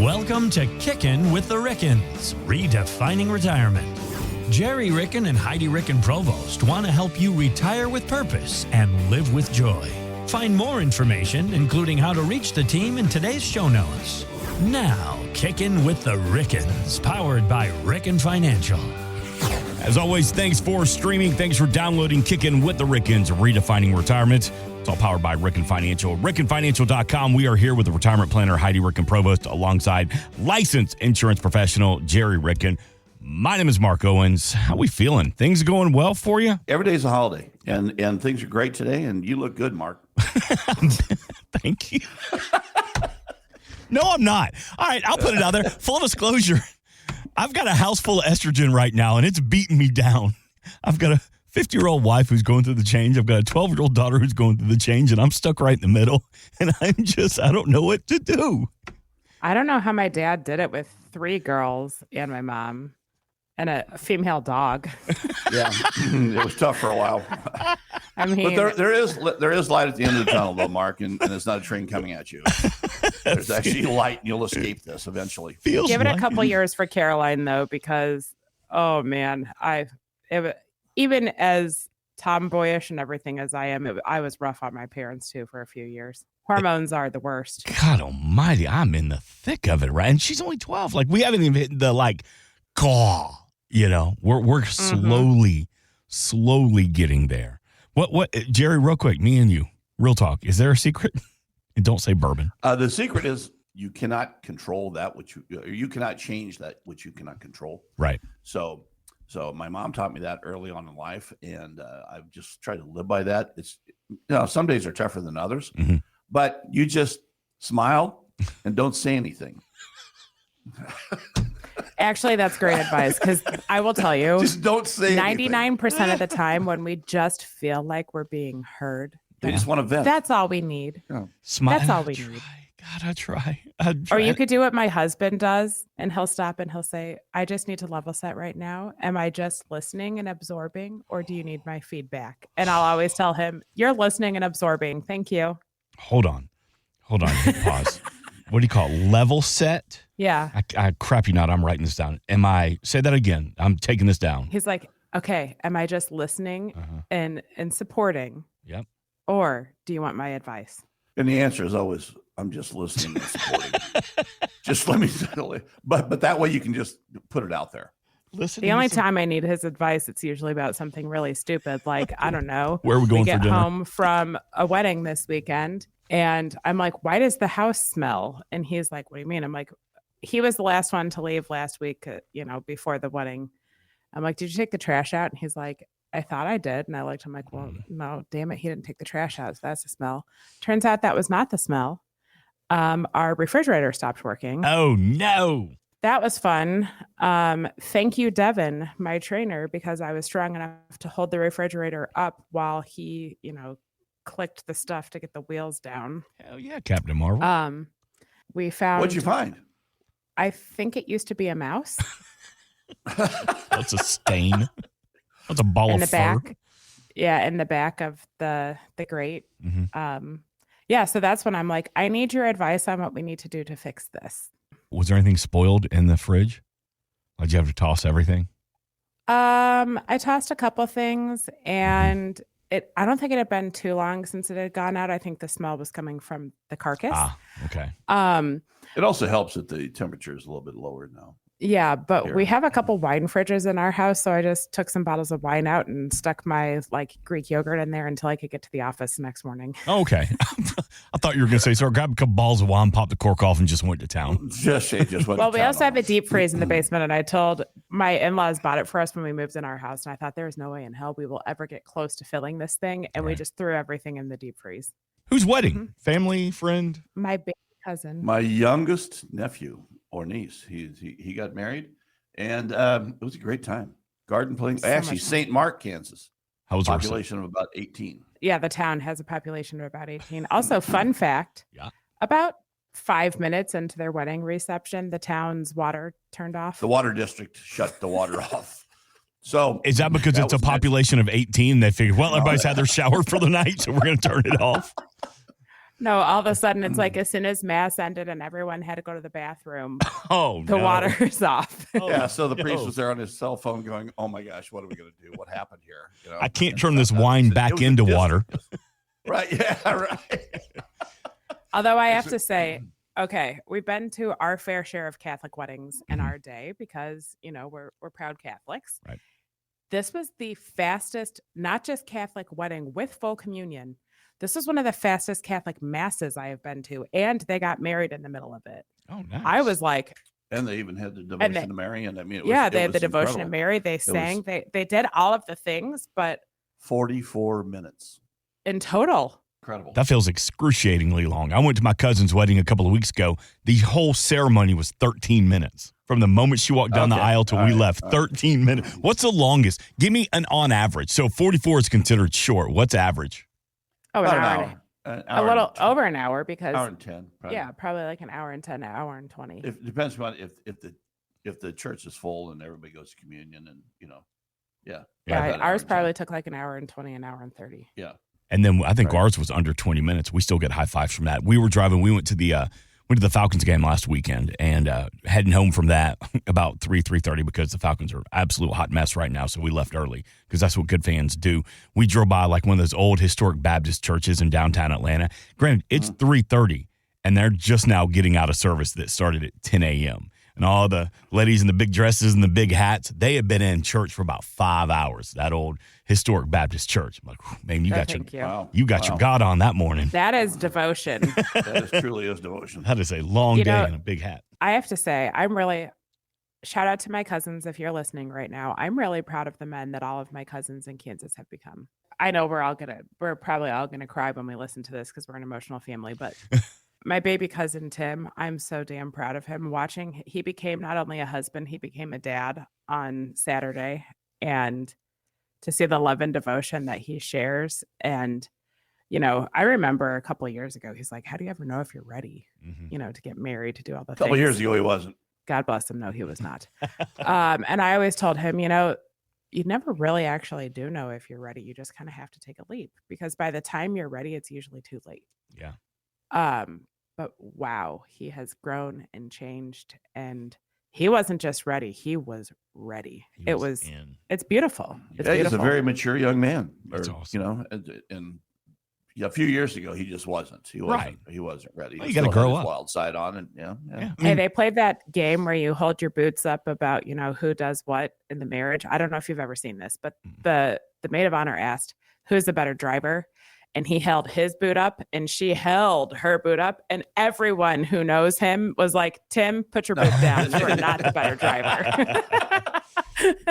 Welcome to Kickin with the Rickens, redefining retirement. Gerry Ricken and Heidi Ricken Provost want to help you retire with purpose and live with joy. Find more information, including how to reach the team, in today's show notes. Now, Kickin with the Rickens, powered by Ricken Financial. As always, thanks for streaming. Thanks for downloading Kickin with the Rickens, redefining retirement. It's all powered by Ricken Financial. RickenFinancial.com. We are here with the retirement planner, Heidi Ricken Provost, alongside licensed insurance professional, Gerry Ricken. My name is Mark Owens. How we feeling? Things going well for you? Every day's a holiday, and things are great today, and you look good, Mark. Thank you. No, I'm not. All right, I'll put it out there. Full disclosure, I've got a house full of estrogen right now, and it's beating me down. I've got a 50-year-old wife who's going through the change. I've got a 12-year-old daughter who's going through the change, and I'm stuck right in the middle, and I don't know what to do. I don't know how my dad did it with 3 girls and my mom and a female dog. Yeah, it was tough for a while. I mean, but there is light at the end of the tunnel, though, Mark, and it's not a train coming at you. There's actually light, and you'll escape this eventually. Give it a couple years for Caroline, though, because, oh, man, even as tomboyish and everything as I am, I was rough on my parents, too, for a few years. Hormones are the worst. God almighty, I'm in the thick of it, right? And she's only 12. Like, we haven't even hit the, caw, We're slowly getting there. What, Gerry, real quick, me and you, real talk. Is there a secret? And don't say bourbon. The secret is you cannot control that which you cannot change that which you cannot control. Right. So my mom taught me that early on in life, and I've just tried to live by that. It's some days are tougher than others, but you just smile and don't say anything. Actually, that's great advice, because I will tell you, just don't say 99% of the time when we just feel like we're being heard, they just want to vent. That's all we need. Yeah. Smile. That's all we need. God, I try. Or you could do what my husband does, and he'll stop and he'll say, I just need to level set right now. Am I just listening and absorbing, or do you need my feedback? And I'll always tell him, you're listening and absorbing. Thank you. Hold on. Hit pause. What do you call it? Level set? Yeah. I crap you not. I'm writing this down. Say that again. I'm taking this down. He's like, okay, am I just listening and supporting? Yep. Or do you want my advice? And the answer is always, I'm just listening and supporting. Just let me settle it. But that way you can just put it out there. The only time I need his advice, it's usually about something really stupid. Like, I don't know. Where are we going for dinner? We get home from a wedding this weekend, and I'm like, why does the house smell? And he's like, what do you mean? I'm like, he was the last one to leave last week, before the wedding. I'm like, did you take the trash out? And he's like, I thought I did. And I looked, I'm like, well, no, damn it. He didn't take the trash out. So that's the smell. Turns out that was not the smell. Our refrigerator stopped working. Oh, no. That was fun. Thank you, Devin, my trainer, because I was strong enough to hold the refrigerator up while he, clicked the stuff to get the wheels down. Hell yeah, Captain Marvel. We found. What'd you find? I think it used to be a mouse. That's a stain. That's a ball in of the fur. back. Yeah, in the back of the grate. Yeah, so that's when I'm like, I need your advice on what we need to do to fix this. Was there anything spoiled in the fridge? Did you have to toss everything? I tossed a couple things, and I don't think it had been too long since it had gone out. I think the smell was coming from the carcass. Ah, okay. It also helps that the temperature is a little bit lower now. Yeah, but we have a couple wine fridges in our house, so I just took some bottles of wine out and stuck my Greek yogurt in there until I could get to the office the next morning. Okay. I thought you were going to say, so I grabbed a couple balls of wine, popped the cork off, and just went to town. Just went well, we also have a deep freeze in the basement, and I told my in-laws bought it for us when we moved in our house, and I thought there is no way in hell we will ever get close to filling this thing, and we just threw everything in the deep freeze. Whose wedding? Family, friend? My baby cousin. My youngest nephew or niece. He got married, and it was a great time. Garden playing. Actually, St. Mark, Kansas. How was population of about 18? Yeah, the town has a population of about 18. Also, fun fact. Yeah. About 5 minutes into their wedding reception, the town's water turned off. The water district shut the water off. So is that because it's a population of 18? They figured, well, everybody's had their shower for the night, so we're going to turn it off. No, all of a sudden it's like as soon as mass ended and everyone had to go to the bathroom, Oh, the no. water's off. Oh, Yeah, so the priest no. was there on his cell phone going, "Oh my gosh, what are we going to do? What happened here?" You know, I can't and turn this it was wine a- back it was a into dis- water. Right? Yeah, right. Although I have to say, okay, we've been to our fair share of Catholic weddings in our day because, you know, we're proud Catholics. Right. This was the fastest, not just Catholic wedding with full communion. This was one of the fastest Catholic masses I have been to, and they got married in the middle of it. Oh, nice. I was like, And they even had the devotion to Mary, and I mean, yeah, it they had the was devotion to incredible. Mary. They sang, they did all of the things, but 44 minutes. in total, Incredible. That feels excruciatingly long. I went to my cousin's wedding a couple of weeks ago. The whole ceremony was 13 minutes. From the moment she walked down the Okay. aisle till All we right. left, All 13 minutes. What's the longest? Give me an on average. So 44 is considered short. What's average? an About hour, an and hour. An a hour little and 10. over an hour because Hour and 10. Probably. yeah, probably like an hour and 10, an hour and 20. It depends on if the church is full and everybody goes to communion, and yeah. Yeah, about an hour ours and 10. probably took like an hour and 20, an hour and 30. Yeah. And then I think Right. ours was under 20 minutes. We still get high fives from that. We were driving. We went to the Falcons game last weekend and heading home from that about 3:30 because the Falcons are an absolute hot mess right now. So we left early because that's what good fans do. We drove by like one of those old historic Baptist churches in downtown Atlanta. Granted, it's 3:30 and they're just now getting out of service that started at 10 a.m. And all the ladies in the big dresses and the big hats, they had been in church for about 5 hours, that old historic Baptist church. I'm like, man, you got Thank you. Wow. your God on that morning. That is devotion. That is truly is devotion. That is a long You day know- and a big hat. I have to say, I'm really shout out to my cousins if you're listening right now. I'm really proud of the men that all of my cousins in Kansas have become. I know we're probably all gonna cry when we listen to this because we're an emotional family, but my baby cousin Tim, I'm so damn proud of him. Watching, he became not only a husband, he became a dad on Saturday, and to see the love and devotion that he shares. And, you know, I remember a couple of years ago, he's like, how do you ever know if you're ready, you know, to get married, to do all the A couple things? years ago, he wasn't. God bless him. No, he was not. And I always told him, you know, you never really actually do know if you're ready. You just kind of have to take a leap because by the time you're ready, it's usually too late. Yeah. But wow, he has grown and changed, and he wasn't just ready; he was ready. It's beautiful. It's Yeah, he's beautiful. a very mature young man. That's awesome. You know, and a few years ago, he just wasn't. He wasn't. He wasn't ready. Well, He you gotta still had grow his up. Wild side on, and yeah. Hey, they played that game where you hold your boots up about, you know, who does what in the marriage. I don't know if you've ever seen this, but the maid of honor asked, who's the better driver? And he held his boot up and she held her boot up. And everyone who knows him was like, Tim, put your boot down. You are not the better driver.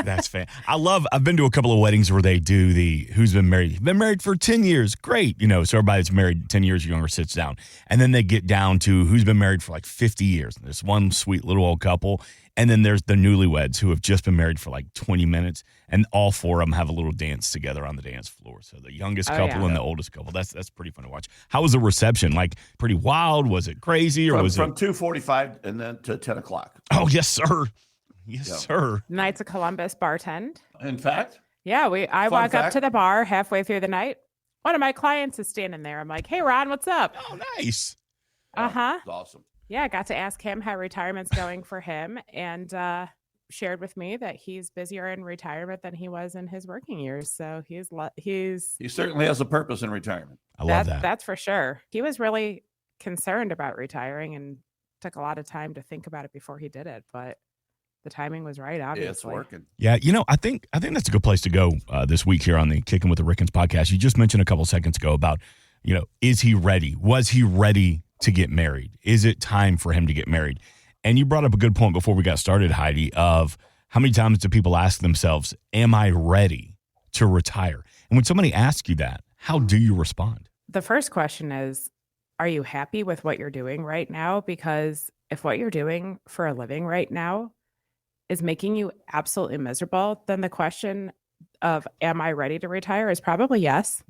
That's fan. I've been to a couple of weddings where they do the who's been married for 10 years. Great. You know, so everybody that's married 10 years or younger sits down. And then they get down to who's been married for like 50 years. And there's one sweet little old couple. And then there's the newlyweds who have just been married for like 20 minutes. And all four of them have a little dance together on the dance floor. So the youngest couple and the oldest couple. That's pretty fun to watch. How was the reception? Like pretty wild? Was it crazy? Or was from it 2:45 and then to 10 o'clock. Oh, yes, sir. Yes, Yeah. sir. Knights of Columbus bartend. In fact, Yeah, I Fun walk up fact. to the bar halfway through the night. One of my clients is standing there. I'm like, hey, Ron, what's up? Oh, nice. Uh-huh. it's awesome. Yeah, I got to ask him how retirement's going for him, and shared with me that he's busier in retirement than he was in his working years. So he's He certainly has a purpose in retirement. I love that. That's for sure. He was really concerned about retiring and took a lot of time to think about it before he did it, but the timing was right, Yeah, it's obviously. working. Yeah, you know, I think that's a good place to go this week here on the Kickin with the Rickens podcast. You just mentioned a couple seconds ago about, you know, is he ready? Was he ready to get married? Is it time for him to get married? And you brought up a good point before we got started, Heidi, of how many times do people ask themselves, am I ready to retire? And when somebody asks you that, how do you respond? The first question is, are you happy with what you're doing right now? Because if what you're doing for a living right now is making you absolutely miserable, then the question of, am I ready to retire is probably yes.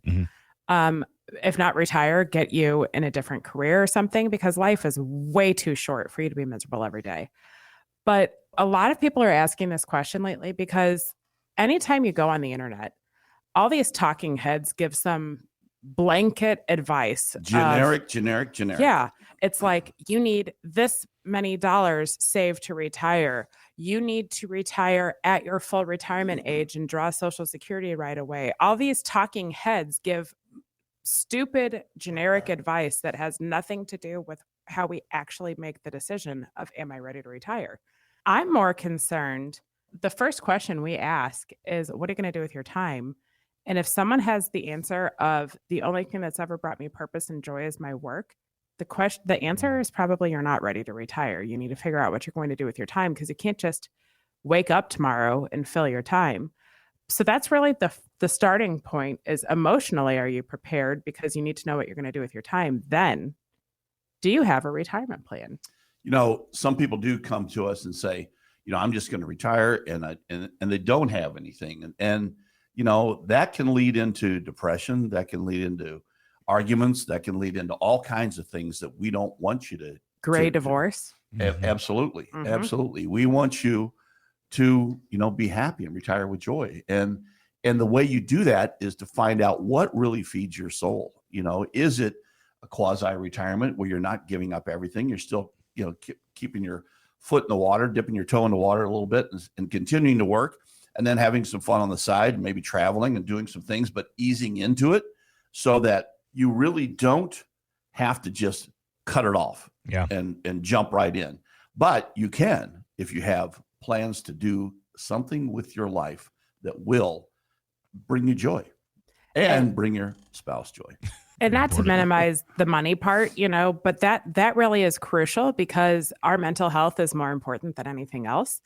If not retire, get you in a different career or something, because life is way too short for you to be miserable every day. But a lot of people are asking this question lately because anytime you go on the internet, all these talking heads give some blanket advice. Generic. Yeah. It's like, you need this many dollars saved to retire. You need to retire at your full retirement age and draw Social Security right away. All these talking heads give stupid generic advice that has nothing to do with how we actually make the decision of, am I ready to retire? I'm more concerned. The first question we ask is, what are you going to do with your time? And if someone has the answer of, the only thing that's ever brought me purpose and joy is my work, the answer is probably, you're not ready to retire. You need to figure out what you're going to do with your time, because you can't just wake up tomorrow and fill your time. So that's really the starting point, is emotionally, are you prepared? Because you need to know what you're going to do with your time. Then, do you have a retirement plan? Some people do come to us and say, I'm just going to retire, and they don't have anything. And that can lead into depression. That can lead into arguments. That can lead into all kinds of things that we don't want you to. Gray divorce. Absolutely. Mm-hmm. Absolutely. We want you to, be happy and retire with joy. And the way you do that is to find out what really feeds your soul. Is it a quasi-retirement where you're not giving up everything? You're still, keeping your foot in the water, dipping your toe in the water a little bit, and continuing to work, and then having some fun on the side, maybe traveling and doing some things, but easing into it so that you really don't have to just cut it off and jump right in. But you can, if you have plans to do something with your life that will bring you joy and bring your spouse joy. And not to minimize the money part, but that really is crucial, because our mental health is more important than anything else.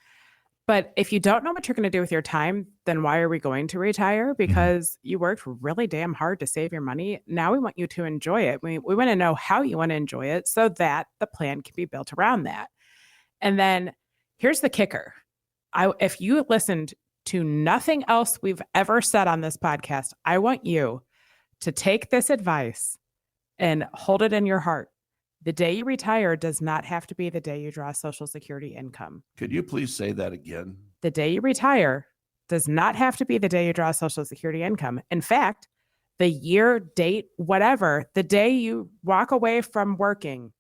But if you don't know what you're going to do with your time, then why are we going to retire? Because you worked really damn hard to save your money. Now we want you to enjoy it. We want to know how you want to enjoy it, so that the plan can be built around that. And then here's the kicker. If you listened to nothing else we've ever said on this podcast, I want you to take this advice and hold it in your heart. The day you retire does not have to be the day you draw Social Security income. Could you please say that again? The day you retire does not have to be the day you draw Social Security income. In fact, the year, date, whatever, the day you walk away from working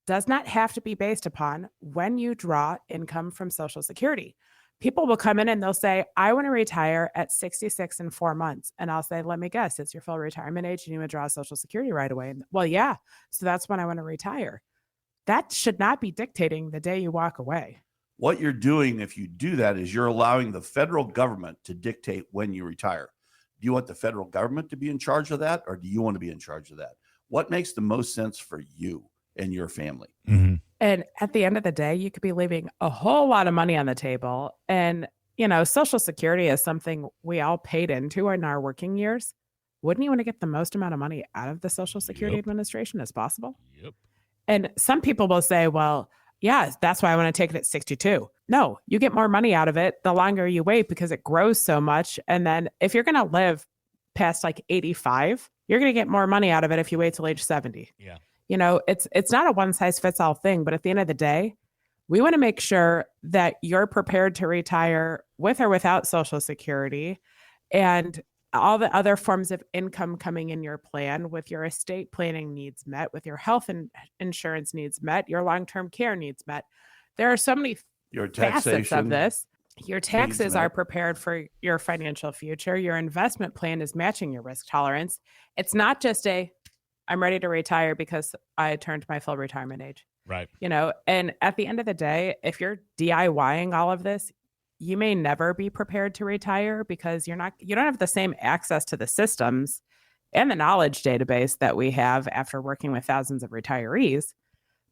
does not have to be based upon when you draw income from Social Security. People will come in and they'll say, I want to retire at 66 in 4 months. And I'll say, let me guess, it's your full retirement age and you want to draw Social Security right away. And, well, yeah. So that's when I want to retire. That should not be dictating the day you walk away. What you're doing, if you do that, is you're allowing the federal government to dictate when you retire. Do you want the federal government to be in charge of that, or do you want to be in charge of that? What makes the most sense for you and your family? Mm-hmm. And at the end of the day, you could be leaving a whole lot of money on the table. And, Social Security is something we all paid into in our working years. Wouldn't you want to get the most amount of money out of the Social Security Administration as possible? Yep. And some people will say, well, yeah, that's why I want to take it at 62. No, you get more money out of it the longer you wait, because it grows so much. And then if you're going to live past like 85, you're going to get more money out of it if you wait till age 70. Yeah. It's not a one size fits all thing, but at the end of the day, we want to make sure that you're prepared to retire with or without Social Security, and all the other forms of income coming in your plan, with your estate planning needs met, with your health and insurance needs met, your long-term care needs met. There are so many facets of this. Your taxes are prepared for your financial future. Your investment plan is matching your risk tolerance. It's not just I'm ready to retire because I turned my full retirement age. Right. And at the end of the day, if you're DIYing all of this, you may never be prepared to retire, because you don't have the same access to the systems and the knowledge database that we have after working with thousands of retirees.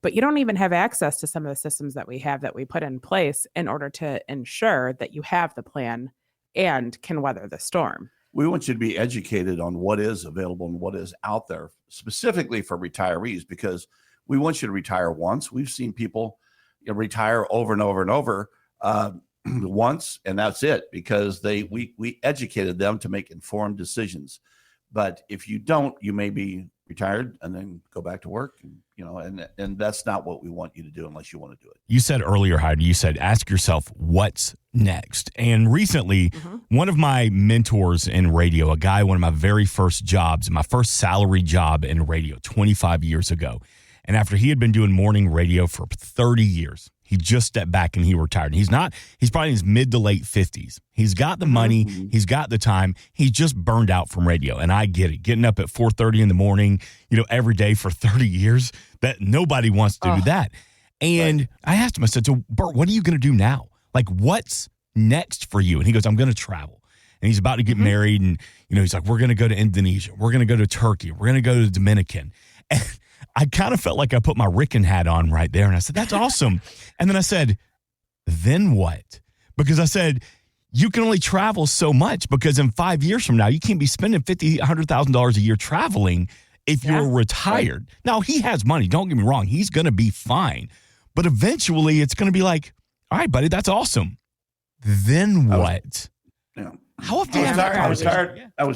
But you don't even have access to some of the systems that we have, that we put in place in order to ensure that you have the plan and can weather the storm. We want you to be educated on what is available and what is out there specifically for retirees, because we want you to retire once. We've seen people retire over and over and over once, and that's it, because we educated them to make informed decisions. But if you don't, you may be retired and then go back to work. And that's not what we want you to do unless you want to do it. You said earlier, Heidi, you said, ask yourself what's next. And recently, one of my mentors in radio, a guy, one of my very first jobs, my first salary job in radio 25 years ago. And after he had been doing morning radio for 30 years, he just stepped back and he retired. And he's probably in his mid to late 50s. He's got the money. He's got the time. He's just burned out from radio. And I get it. Getting up at 4:30 in the morning, every day for 30 years, that nobody wants to do that. And I asked him, I said, so Bert, what are you going to do now? Like, what's next for you? And he goes, I'm going to travel. And he's about to get married. And, he's like, we're going to go to Indonesia. We're going to go to Turkey. We're going to go to the Dominican. And I kind of felt like I put my Ricken hat on right there. And I said, that's awesome. And then I said, then what? Because I said, you can only travel so much because in 5 years from now, you can't be spending $50,000, $100,000 a year traveling if you're retired. Right. Now, he has money. Don't get me wrong. He's going to be fine. But eventually, it's going to be like, all right, buddy, that's awesome. Then what? How often I was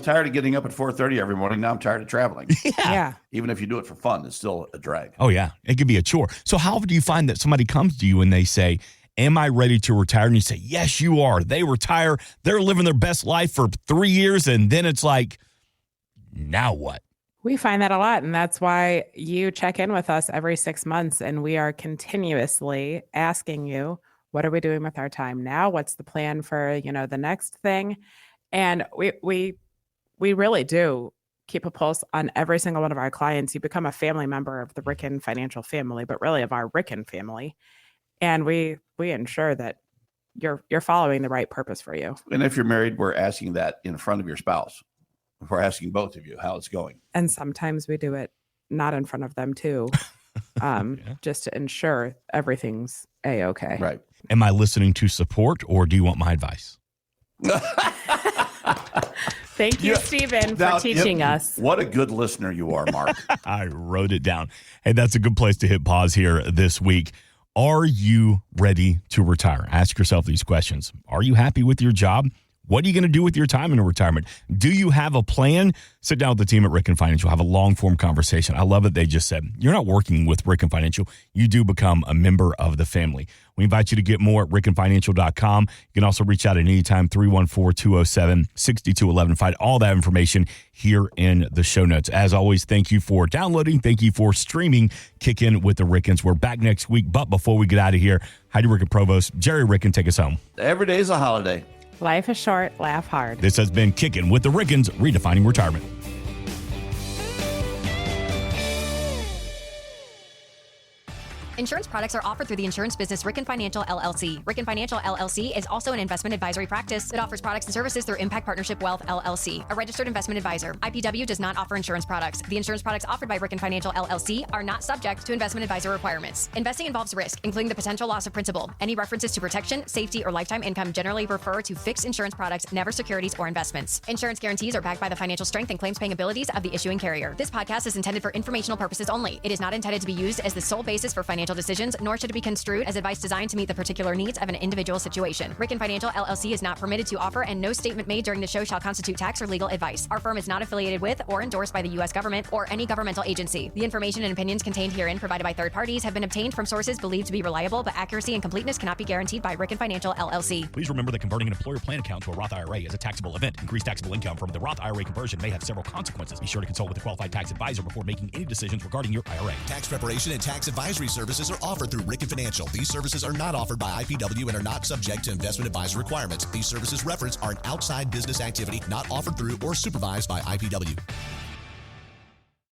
tired of getting up at 4:30 every morning. Now I'm tired of traveling. Yeah. Even if you do it for fun, it's still a drag. Oh, yeah. It could be a chore. So how do you find that somebody comes to you and they say, am I ready to retire? And you say, yes, you are. They retire. They're living their best life for 3 years. And then it's like, now what? We find that a lot. And that's why you check in with us every 6 months. And we are continuously asking you, what are we doing with our time now? What's the plan for, the next thing? And we really do keep a pulse on every single one of our clients. You become a family member of the Ricken financial family, but really of our Ricken family. And we ensure that you're following the right purpose for you. And if you're married, we're asking that in front of your spouse. We're asking both of you how it's going. And sometimes we do it not in front of them too, just to ensure everything's A-okay. Right. Am I listening to support or do you want my advice? Thank you, Stephen, for teaching us. What a good listener you are, Mark. I wrote it down. Hey, that's a good place to hit pause here this week. Are you ready to retire? Ask yourself these questions. Are you happy with your job? What are you going to do with your time in retirement? Do you have a plan? Sit down with the team at Ricken Financial. Have a long-form conversation. I love that they just said, you're not working with Ricken Financial. You do become a member of the family. We invite you to get more at rickenfinancial.com. You can also reach out at any time, 314-207-6211. Find all that information here in the show notes. As always, thank you for downloading. Thank you for streaming Kickin with the Rickens. We're back next week. But before we get out of here, Heidi Ricken, Provost, Gerry Ricken, take us home. Every day is a holiday. Life is short, laugh hard. This has been Kickin with the Rickens, redefining retirement. Insurance products are offered through the insurance business Ricken Financial LLC. Ricken Financial LLC is also an investment advisory practice that offers products and services through Impact Partnership Wealth LLC, a registered investment advisor. IPW does not offer insurance products. The insurance products offered by Ricken Financial LLC are not subject to investment advisor requirements. Investing involves risk, including the potential loss of principal. Any references to protection, safety, or lifetime income generally refer to fixed insurance products, never securities or investments. Insurance guarantees are backed by the financial strength and claims-paying abilities of the issuing carrier. This podcast is intended for informational purposes only. It is not intended to be used as the sole basis for financial decisions, nor should it be construed as advice designed to meet the particular needs of an individual situation. Ricken Financial LLC is not permitted to offer, and no statement made during the show shall constitute tax or legal advice. Our firm is not affiliated with or endorsed by the U.S. government or any governmental agency. The information and opinions contained herein provided by third parties have been obtained from sources believed to be reliable, but accuracy and completeness cannot be guaranteed by Ricken Financial LLC. Please remember that converting an employer plan account to a Roth IRA is a taxable event. Increased taxable income from the Roth IRA conversion may have several consequences. Be sure to consult with a qualified tax advisor before making any decisions regarding your IRA. Tax preparation and tax advisory services are offered through Ricken Financial. These services are not offered by IPW and are not subject to investment advisor requirements. These services referenced are an outside business activity not offered through or supervised by IPW.